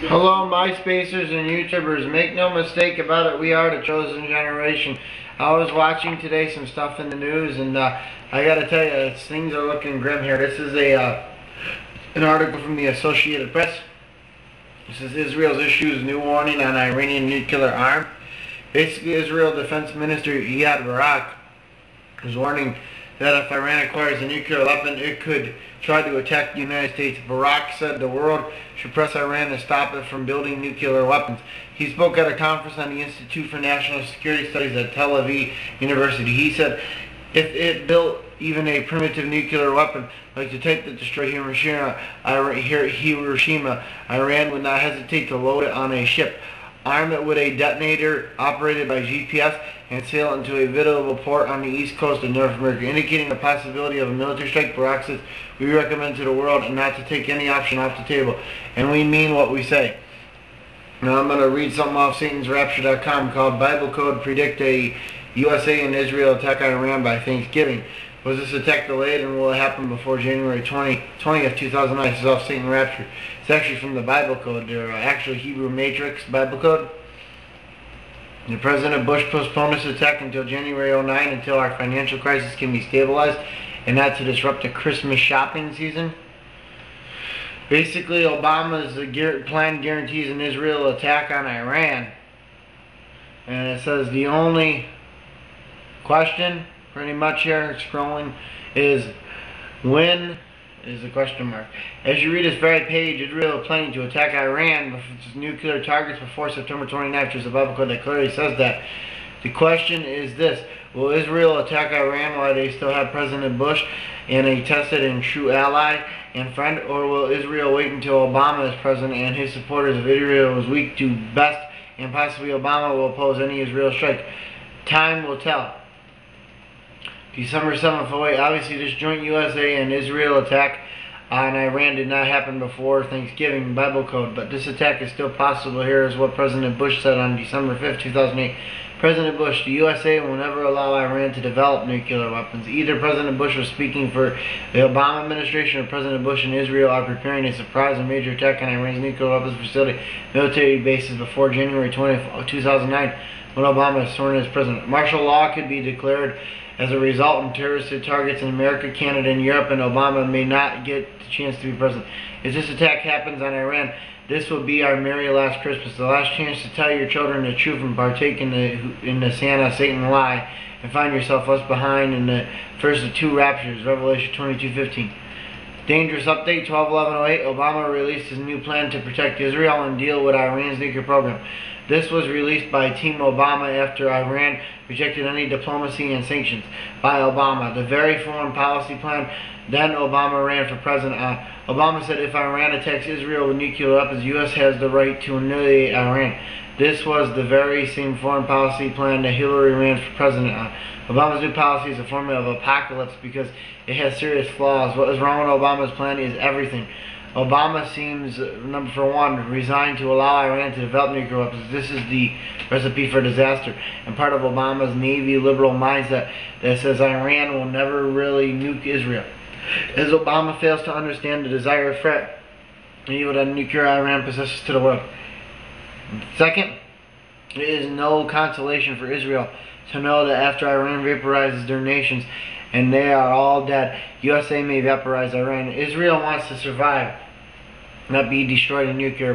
Hello, MySpacers and YouTubers. Make no mistake about it, we are the chosen generation. I was watching today some stuff in the news, and I gotta tell you, things are looking grim here. This is an article from the Associated Press. This is Israel's issues new warning on Iranian nuclear arm. Basically, Israel Defense Minister Mead is warning that if Iran acquires a nuclear weapon, it could try to attack the United States. Barak said the world should press Iran to stop it from building nuclear weapons. He spoke at a conference on the Institute for National Security Studies at Tel Aviv University. He said if it built even a primitive nuclear weapon, like the type that destroyed Hiroshima, Iran would not hesitate to load it on a ship, arm it with a detonator operated by GPS, and sail into a vital port on the east coast of North America, indicating the possibility of a military strike. Barak says, we recommend to the world not to take any option off the table, and we mean what we say. Now I'm going to read something off SatansRapture.com called Bible Code Predict a USA and Israel attack on Iran by Thanksgiving. Was this attack delayed, and will it happen before January 20th, 2009? This is off Satan Rapture. It's actually from the Bible Code. They're actually Hebrew Matrix Bible Code. The President Bush postponed this attack until January 2009 until our financial crisis can be stabilized and not to disrupt the Christmas shopping season. Basically, Obama's plan guarantees an Israel attack on Iran. And it says the only question, pretty much here, scrolling, is when is the question mark. As you read this very page, Israel is planning to attack Iran with its nuclear targets before September 29th, which is the Bible code that clearly says that. The question is this: will Israel attack Iran while they still have President Bush and a tested and true ally and friend, or will Israel wait until Obama is president and his supporters of Israel is weak to best, and possibly Obama will oppose any Israel strike? Time will tell. December 7th, 08. Obviously, this joint USA and Israel attack on Iran did not happen before Thanksgiving Bible code, but this attack is still possible. Here is what President Bush said on December 5th, 2008. President Bush, the USA will never allow Iran to develop nuclear weapons. Either President Bush was speaking for the Obama administration, or President Bush and Israel are preparing a surprise and major attack on Iran's nuclear weapons facility military bases before January 20th, 2009, when Obama is sworn in as president. Martial law could be declared as a result, and terrorist targets in America, Canada, and Europe, and Obama may not get the chance to be president. If this attack happens on Iran, this will be our merry last Christmas, the last chance to tell your children the truth and partake in the Satan lie, and find yourself left behind in the first of two raptures, Revelation 22:15. Dangerous update, 12/11/08. Obama released his new plan to protect Israel and deal with Iran's nuclear program. This was released by Team Obama after Iran rejected any diplomacy and sanctions by Obama. The very foreign policy plan then Obama ran for president on. Obama said if Iran attacks Israel with nuclear weapons, the U.S. has the right to annihilate Iran. This was the very same foreign policy plan that Hillary ran for president on. Obama's new policy is a form of apocalypse because it has serious flaws. What is wrong with Obama's plan is everything. Obama seems, number one, resigned to allow Iran to develop nuclear weapons. This is the recipe for disaster, and part of Obama's Navy liberal mindset that says Iran will never really nuke Israel. As Obama fails to understand the desired threat and evil that nuclear Iran possesses to the world. Second, it is no consolation for Israel to know that after Iran vaporizes their nations and they are all dead, USA may vaporize Iran. Israel wants to survive, not be destroyed in nuclear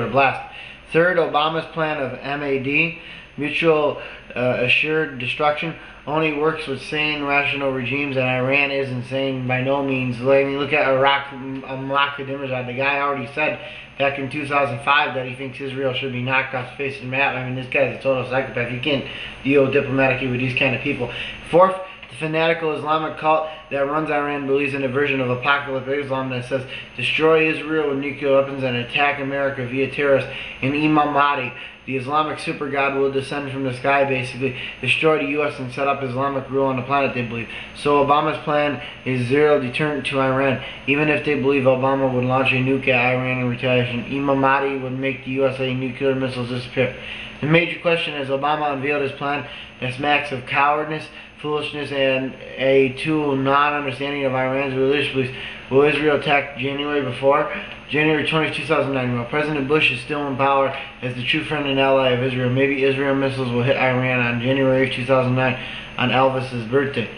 blast. Third, Obama's plan of MAD, mutual assured destruction, only works with sane, rational regimes, and Iran is insane by no means. I mean, look at Iraq, Ahmadinejad. The guy already said back in 2005 that he thinks Israel should be knocked off the face of the map. I mean, this guy's a total psychopath. You can't deal diplomatically with these kind of people. Fourth, the fanatical Islamic cult that runs Iran believes in a version of apocalyptic Islam that says destroy Israel with nuclear weapons and attack America via terrorists. In Imam Mahdi, the Islamic super god, will descend from the sky, basically destroy the U.S. and set up Islamic rule on the planet, they believe. So Obama's plan is zero deterrent to Iran. Even if they believe Obama would launch a nuke at Iran in retaliation, Imam Mahdi would make the USA nuclear missiles disappear. The major question is Obama unveiled his plan that smacks of cowardice, foolishness and a non-understanding of Iran's religious beliefs, will Israel attack January before? January 20, 2009, while President Bush is still in power as the true friend and ally of Israel, maybe Israel missiles will hit Iran on January 2009 on Elvis's birthday.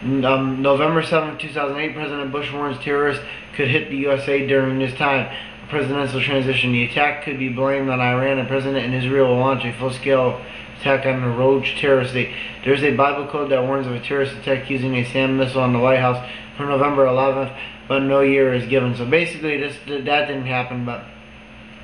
November 7, 2008, President Bush warns terrorists could hit the USA during this time. A presidential transition. The attack could be blamed on Iran, and President and Israel will launch a full-scale attack on a rogue terrorist state. There is a Bible code that warns of a terrorist attack using a SAM missile on the White House for November 11th, but no year is given. So basically, that didn't happen. But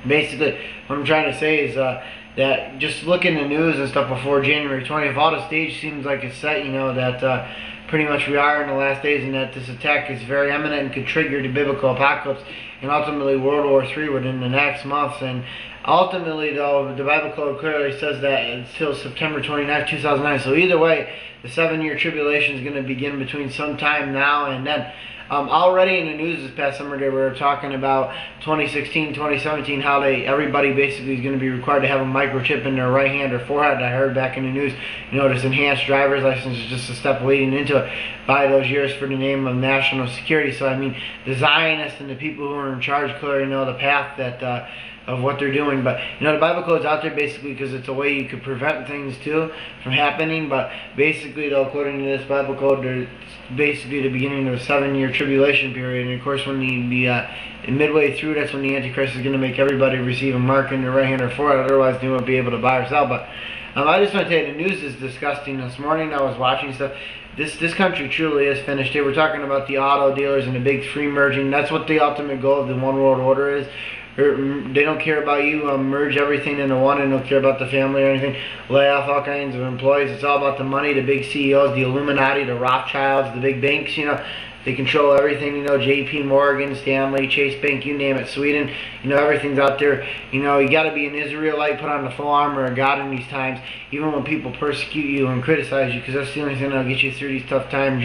basically, what I'm trying to say is that just look in the news and stuff before January 20th. All the stage seems like it's set, that pretty much we are in the last days, and that this attack is very imminent and could trigger the biblical apocalypse and ultimately World War III within the next months. And ultimately, though, the Bible code clearly says that until September 29th, 2009. So either way, the 7-year tribulation is going to begin between sometime now and then. Already in the news this past summer, they were talking about 2016, 2017, how everybody basically is going to be required to have a microchip in their right hand or forehead. I heard back in the news, this enhanced driver's license is just a step leading into it by those years for the name of national security. So, I mean, the Zionists and the people who are in charge clearly know the path that of what they're doing. But the Bible code's out there basically because it's a way you could prevent things too from happening. But basically, though, according to this Bible code, there's basically the beginning of a 7-year tribulation period. And of course, when midway through, that's when the Antichrist is going to make everybody receive a mark in their right hand or forehead. Otherwise, they won't be able to buy or sell. But I just want to tell you, the news is disgusting. This morning, I was watching stuff. This country truly is finished. They were talking about the auto dealers and the big three merging. That's what the ultimate goal of the one world order is. They don't care about you. Merge everything into one, and don't care about the family or anything. Lay off all kinds of employees. It's all about the money. The big CEOs, the Illuminati, the Rothschilds, the big banks. They control everything. J.P. Morgan, Stanley, Chase Bank, you name it. Sweden. Everything's out there. You got to be an Israelite, put on the full armor of God in these times, even when people persecute you and criticize you, because that's the only thing that'll get you through these tough times.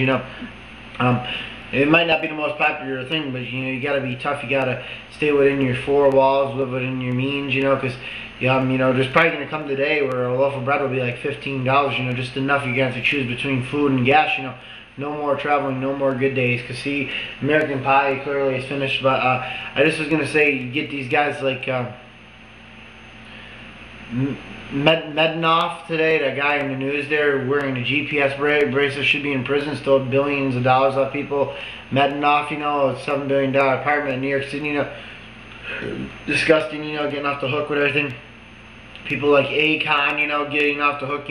It might not be the most popular thing, but you got to be tough. You got to stay within your four walls, live within your means. Because there's probably going to come the day where a loaf of bread will be like $15. Just enough you got to choose between food and gas. No more traveling, no more good days. Because see, American Pie clearly is finished. But I just was going to say, you get these guys like Mednoff today, that guy in the news there wearing a GPS bracelet, should be in prison, stole billions of dollars off people. Mednoff, a $7 billion apartment in New York City, disgusting, getting off the hook with everything. People like Akon, getting off the hook,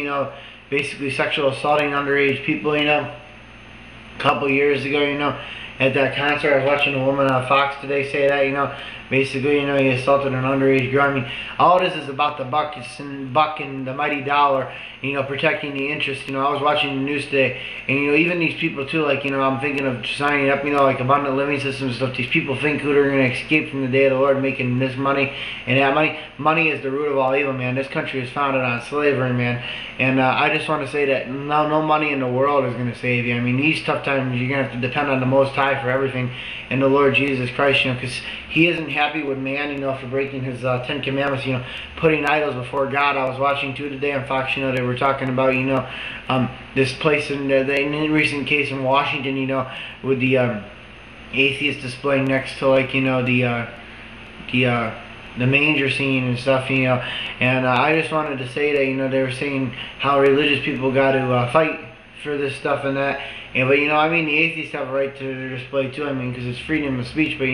basically sexual assaulting underage people, a couple years ago, at that concert. I was watching a woman on Fox today say that, basically, he assaulted an underage girl. I mean, all this is about the buck and the mighty dollar, protecting the interest. I was watching the news today, and, even these people, too, like, I'm thinking of signing up, like abundant living systems and stuff. These people think who they're going to escape from the day of the Lord, making this money and that money. Money is the root of all evil, man. This country is founded on slavery, man. And I just want to say that no money in the world is going to save you. I mean, these tough times, you're going to have to depend on the Most High for everything, and the Lord Jesus Christ, because He isn't happy with man, for breaking His 10 commandments, putting idols before God. I was watching too today on Fox, they were talking about, this place in the recent case in Washington, with the atheist display next to, like, the manger scene and stuff, and I just wanted to say that, they were saying how religious people got to fight for this stuff and that. But the atheists have a right to their display too. Because it's freedom of speech. But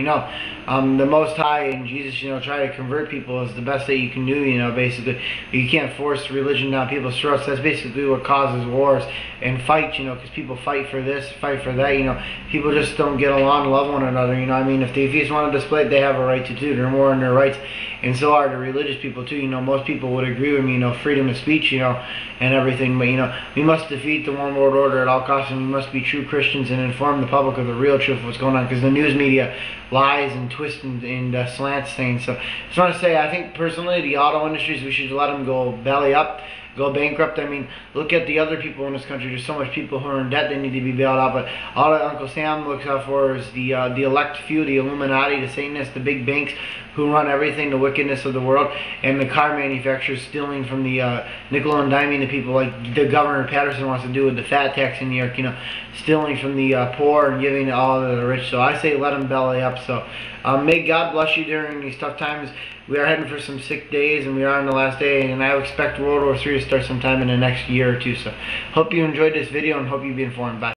the Most High and Jesus, try to convert people is the best that you can do. Basically, you can't force religion down people's throats. That's basically what causes wars and fights. Because people fight for this, fight for that. People just don't get along, love one another. If the atheists want to display it, they have a right to do. They're more in their rights, and so are the religious people too. Most people would agree with me. Freedom of speech. And everything. But we must defeat the one world order at all costs, and we must be true Christians and inform the public of the real truth of what's going on, because the news media lies and twists and slants things. So I just want to say, I think personally the auto industries, we should let them go belly up go bankrupt. I mean, look at the other people in this country. There's so much people who are in debt, they need to be bailed out. But all that Uncle Sam looks out for is the elect few, the Illuminati, the Satanists, the big banks who run everything, the wickedness of the world, and the car manufacturers stealing from the nickel and diming the people, like the Governor Patterson wants to do with the fat tax in New York, you know, stealing from the poor and giving it all to the rich. So I say let them belly up. So may God bless you during these tough times. We are heading for some sick days, and we are on the last day, and I expect World War III to start sometime in the next year or two. So hope you enjoyed this video, and hope you be informed. Bye.